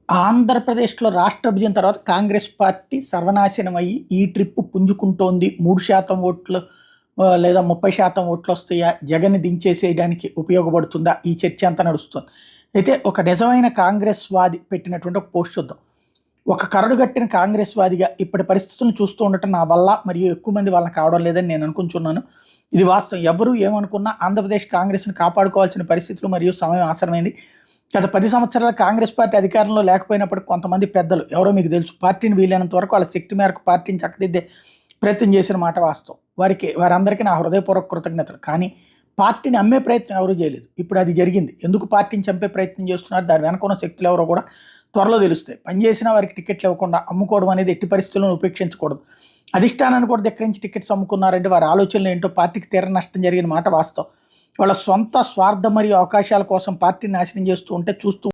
ఆంధ్రప్రదేశ్‌లో రాష్ట్ర విభజన తర్వాత కాంగ్రెస్ పార్టీ సర్వనాశనం అయ్యి, ఈ ట్రిప్ పుంజుకుంటోంది. 3% ఓట్లు లేదా 30% ఓట్లొస్తాయా? జగన్‌ని దించేసేయడానికి ఉపయోగపడుతుందా? ఈ చర్చ అంతా నడుస్తుంది. అయితే ఒక నిజమైన కాంగ్రెస్ వాది పెట్టినటువంటి ఒక పోస్ట్ చూద్దాం. ఒక కరడుగట్టిన కాంగ్రెస్ వాదిగా ఇప్పటి పరిస్థితులను చూస్తూ ఉండటం నా వల్ల మరియు ఎక్కువ మంది వలన కావడం లేదని నేను అనుకుంటున్నాను. ఇది వాస్తవం. ఎవరు ఏమనుకున్నా ఆంధ్రప్రదేశ్ కాంగ్రెస్‌ని కాపాడుకోవాల్సిన పరిస్థితులు మరియు సమయం ఆసన్నమైంది. గత 10 సంవత్సరాలు కాంగ్రెస్ పార్టీ అధికారంలో లేకపోయినప్పటికి కొంతమంది పెద్దలు ఎవరో మీకు తెలుసు. పార్టీని వీలైనంత వరకు వాళ్ళ శక్తి మేరకు పార్టీని చక్కదిద్దే ప్రయత్నం చేసిన మాట వాస్తవం. వారందరికీ నా హృదయపూర్వక కృతజ్ఞతలు. కానీ పార్టీని అమ్మే ప్రయత్నం ఎవరు చేయలేదు. ఇప్పుడు అది జరిగింది. ఎందుకు పార్టీని చంపే ప్రయత్నం చేస్తున్నారు? దాని వెనక ఉన్న శక్తులు ఎవరో కూడా త్వరలో తెలుస్తాయి. పనిచేసినా వారికి టికెట్లు ఇవ్వకుండా అమ్ముకోవడం అనేది ఎట్టి పరిస్థితులను ఉపేక్షించకూడదు. అధిష్టానాన్ని కూడా ధిక్కరించి టికెట్స్ అమ్ముకున్నారంటే వారి ఆలోచనలు ఏంటో పార్టీకి తీరని నష్టం జరిగిన మాట వాస్తవం. వాళ్ళ సొంత స్వార్థం మరియు అవకాశాల కోసం పార్టీని నాశనం చేస్తూ ఉంటే చూస్తూ